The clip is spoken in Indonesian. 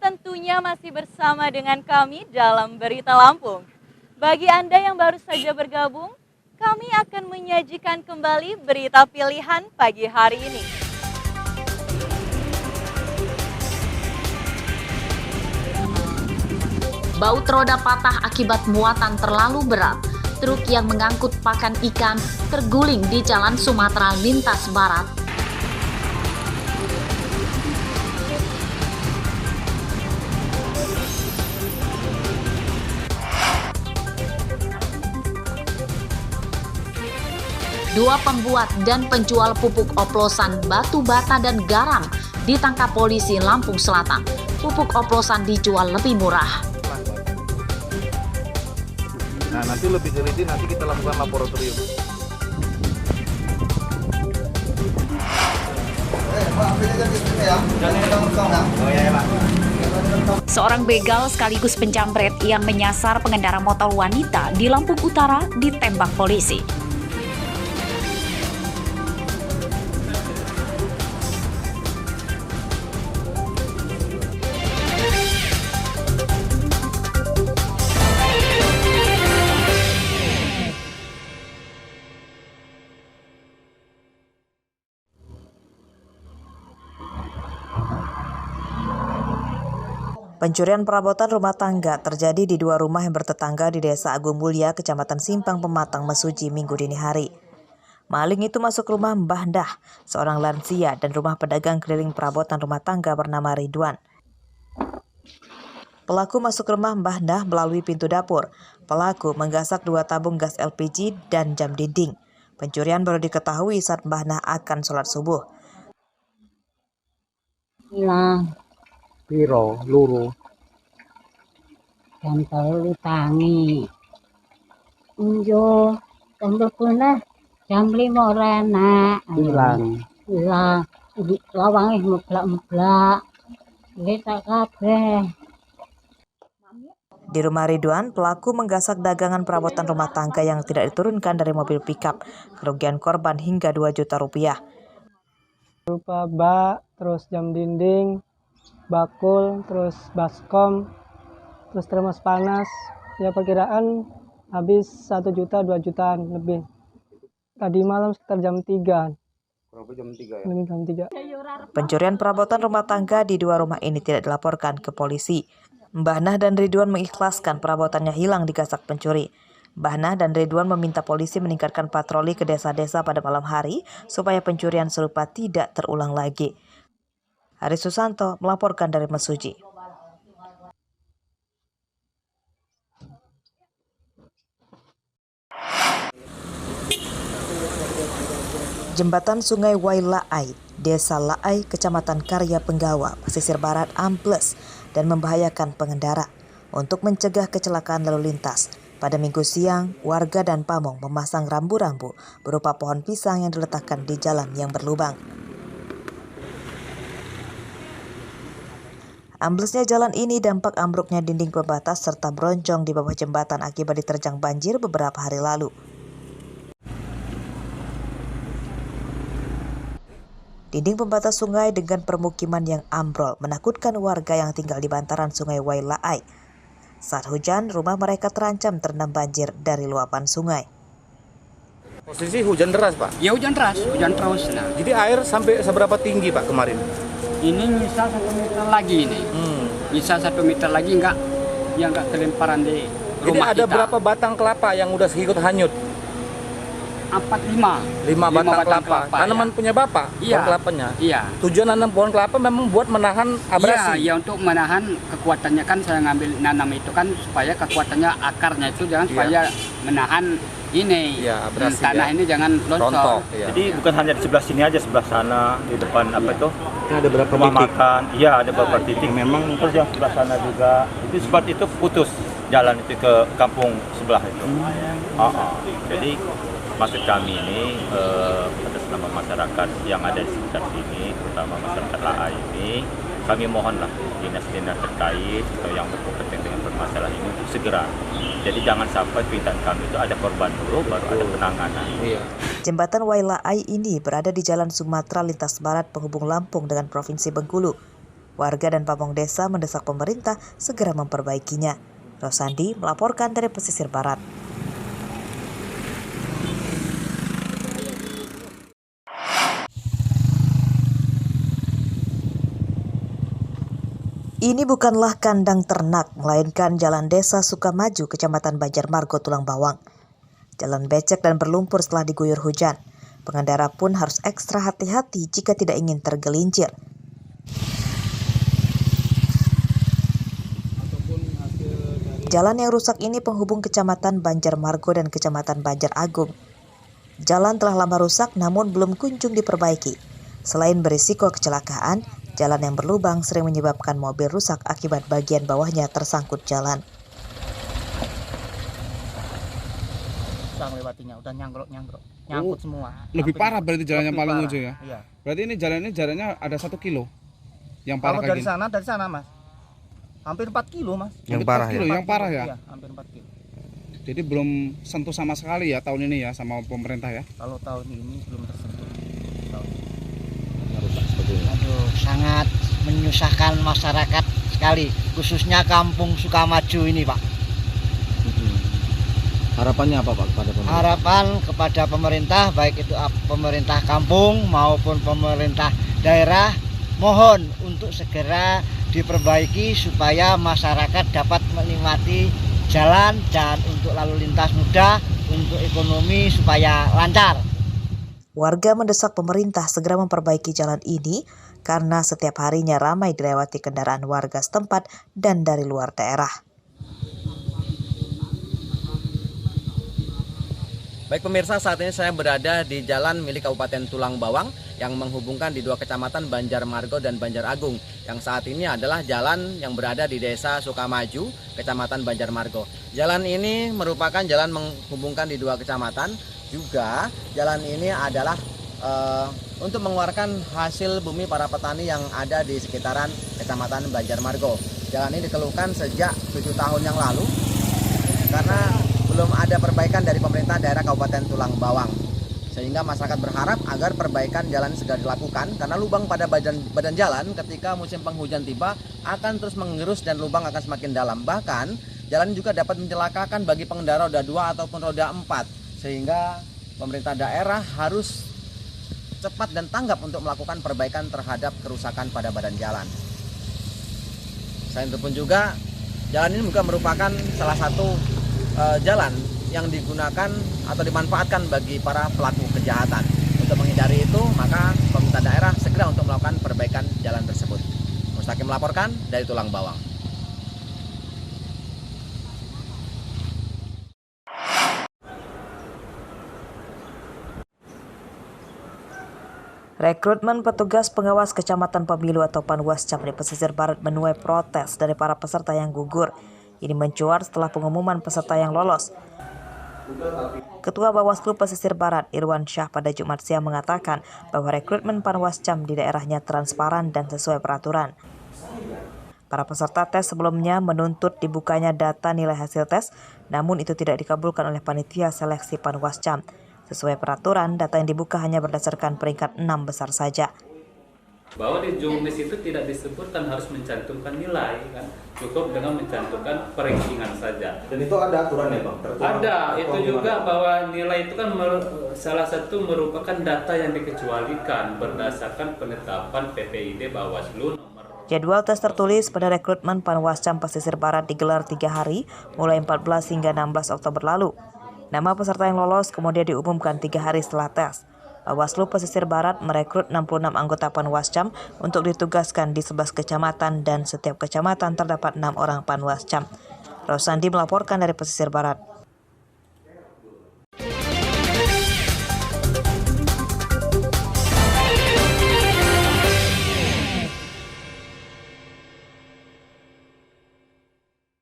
tentunya masih bersama dengan kami dalam Berita Lampung. Bagi Anda yang baru saja bergabung, kami akan menyajikan kembali berita pilihan pagi hari ini. Baut roda patah akibat muatan terlalu berat. Truk yang mengangkut pakan ikan terguling di Jalan Sumatera Lintas Barat. Dua pembuat dan penjual pupuk oplosan batu bata dan garam ditangkap polisi Lampung Selatan. Pupuk oplosan dijual lebih murah. Nah, nanti lebih teliti, nanti kita lakukan laboratorium. Seorang begal sekaligus penjamret yang menyasar pengendara motor wanita di Lampung Utara ditembak polisi. Pencurian perabotan rumah tangga terjadi di dua rumah yang bertetangga di Desa Agung Mulia, Kecamatan Simpang Pematang, Mesuji, Minggu dini hari. Maling itu masuk rumah Mbah Dah, seorang lansia, dan rumah pedagang keliling perabotan rumah tangga bernama Ridwan. Pelaku masuk rumah Mbah Dah melalui pintu dapur. Pelaku menggasak 2 tabung gas LPG dan jam dinding. Pencurian baru diketahui saat Mbah Dah akan sholat subuh. Hilang. Piro luru Jam 3 tangi. Unjo tembel punah jam 5 rena. hilang. Hilang. Lawange meblak-meblak. Wis tak kabeh. Di rumah Ridwan, pelaku menggasak dagangan perabotan rumah tangga yang tidak diturunkan dari mobil pickup. Kerugian korban hingga 2 juta rupiah. Berupa bak, terus jam dinding, bakul, terus baskom, terus termos panas. Ya perkiraan habis 1 juta 2 jutaan lebih. Tadi malam sekitar jam 3. Berapa jam 3 ya? Jam 3. Pencurian perabotan rumah tangga di 2 rumah ini tidak dilaporkan ke polisi. Mbah Nah dan Ridwan mengikhlaskan perabotannya hilang digasak pencuri. Mbah Nah dan Ridwan meminta polisi meningkatkan patroli ke desa-desa pada malam hari supaya pencurian serupa tidak terulang lagi. Haris Susanto melaporkan dari Mesuji. Jembatan Sungai Wailaai, Desa Laai, Kecamatan Karya Penggawa, pesisir barat ambles dan membahayakan pengendara. Untuk mencegah kecelakaan lalu lintas, pada Minggu siang, warga dan pamong memasang rambu-rambu berupa pohon pisang yang diletakkan di jalan yang berlubang. Amblesnya jalan ini dampak ambruknya dinding pembatas serta bronjong di bawah jembatan akibat diterjang banjir beberapa hari lalu. Dinding pembatas sungai dengan permukiman yang ambrol menakutkan warga yang tinggal di bantaran Sungai Wailaai. Saat hujan, rumah mereka terancam terendam banjir dari luapan sungai. Posisi hujan deras, Pak? Ya hujan hujan terus. Nah. Jadi air sampai seberapa tinggi, Pak, kemarin? Ini misal 1 meter lagi ini. Misal 1 meter lagi enggak kelemparan di rumah. Jadi ada kita. berapa batang kelapa yang udah ikut hanyut? 5 batang kelapa. Tanaman ya. punya Bapak? Iya. Pohon kelapanya? Iya. Tujuan nanam pohon kelapa memang buat menahan abrasi? Iya, untuk menahan kekuatannya kan saya ngambil nanam itu kan supaya kekuatannya akarnya itu jangan supaya menahan ini. Iya, abrasi, tanah ini jangan longsor. Iya. Jadi bukan hanya di sebelah sini aja, sebelah sana di depan apa itu? Ada berapa rumah titik? makan. Iya, ada beberapa titik. Memang terus yang sebelah sana juga. Itu sebab itu putus jalan itu ke kampung sebelah itu. Jadi maksud kami ini atas nama masyarakat yang ada di sekitar sini, terutama masyarakat Laai ini, kami mohonlah dinas-dinas terkait atau yang berkompeten dengan permasalahan ini untuk segera. Jadi jangan sampai perintah kami itu ada korban dulu baru ada penanganan. Jembatan Wailaai ini berada di Jalan Sumatera Lintas Barat penghubung Lampung dengan Provinsi Bengkulu. Warga dan pamong desa mendesak pemerintah segera memperbaikinya. Rosandi melaporkan dari pesisir barat. Ini bukanlah kandang ternak, melainkan jalan desa Sukamaju, Kecamatan Banjarmargo, Tulang Bawang. Jalan becek dan berlumpur setelah diguyur hujan. Pengendara pun harus ekstra hati-hati jika tidak ingin tergelincir. Jalan yang rusak ini penghubung Kecamatan Banjarmargo dan Kecamatan Banjar Agung. Jalan telah lama rusak namun belum kunjung diperbaiki. Selain berisiko kecelakaan, jalan yang berlubang sering menyebabkan mobil rusak akibat bagian bawahnya tersangkut jalan. Melewatinya udah nyangkut semua. Lebih parah berarti jalannya paling ujung ya? Iya. Berarti ini jalannya ada 1 kilo. Yang parah Kalau dari sana Mas. Hampir 4 kilo Mas. Yang parah ya? Yang parah ya? Iya, hampir 4 kilo. Jadi belum sentuh sama sekali ya tahun ini ya sama pemerintah ya? Kalau tahun ini belum tersentuh. Aduh, sangat menyusahkan masyarakat sekali, khususnya Kampung Sukamaju ini, Pak. Harapannya apa Pak kepada pemerintah? Harapan kepada pemerintah, baik itu pemerintah kampung maupun pemerintah daerah, mohon untuk segera diperbaiki supaya masyarakat dapat menikmati jalan dan untuk lalu lintas mudah, untuk ekonomi supaya lancar. Warga mendesak pemerintah segera memperbaiki jalan ini karena setiap harinya ramai dilewati kendaraan warga setempat dan dari luar daerah. Baik pemirsa, saat ini saya berada di jalan milik Kabupaten Tulang Bawang yang menghubungkan di dua kecamatan Banjarmargo dan Banjar Agung. Yang saat ini adalah jalan yang berada di desa Sukamaju, Kecamatan Banjarmargo. Jalan ini merupakan jalan menghubungkan di dua kecamatan. Juga jalan ini adalah untuk mengeluarkan hasil bumi para petani yang ada di sekitaran Kecamatan Banjarmargo. Jalan ini dikeluhkan sejak 7 tahun yang lalu karena belum ada perbaikan dari pemerintah daerah Kabupaten Tulang Bawang. Sehingga masyarakat berharap agar perbaikan jalan segera dilakukan karena lubang pada badan jalan ketika musim penghujan tiba akan terus mengerus dan lubang akan semakin dalam. Bahkan jalan juga dapat mencelakakan bagi pengendara roda 2 ataupun roda 4. Sehingga pemerintah daerah harus cepat dan tanggap untuk melakukan perbaikan terhadap kerusakan pada badan jalan. Selain itu pun juga jalan ini juga merupakan salah satu jalan yang digunakan atau dimanfaatkan bagi para pelaku kejahatan. Untuk menghindari itu, maka pemerintah daerah segera untuk melakukan perbaikan jalan tersebut. Mustaqim melaporkan dari Tulang Bawang. Rekrutmen petugas pengawas Kecamatan Pemilu atau Panwascam di pesisir barat menuai protes dari para peserta yang gugur. Ini mencuat setelah pengumuman peserta yang lolos. Ketua Bawaslu Pesisir Barat Irwan Syah pada Jumat siang mengatakan bahwa rekrutmen Panwascam di daerahnya transparan dan sesuai peraturan. Para peserta tes sebelumnya menuntut dibukanya data nilai hasil tes, namun itu tidak dikabulkan oleh panitia seleksi Panwascam. Sesuai peraturan, data yang dibuka hanya berdasarkan peringkat 6 besar saja. Bahwa di jumlis itu tidak disebutkan harus mencantumkan nilai, kan? Cukup dengan mencantumkan perankingan saja. Dan itu ada aturannya Bang? Ada, itu juga bahwa nilai itu kan salah satu merupakan data yang dikecualikan berdasarkan penetapan PPID Bawaslu nomor. Jadwal tes tertulis pada rekrutmen Panwascam Pesisir Barat digelar 3 hari, mulai 14 hingga 16 Oktober lalu. Nama peserta yang lolos kemudian diumumkan 3 hari setelah tes. Bawaslu Pesisir Barat merekrut 66 anggota Panwascam untuk ditugaskan di 11 kecamatan dan setiap kecamatan terdapat 6 orang Panwascam. Rosandi melaporkan dari Pesisir Barat.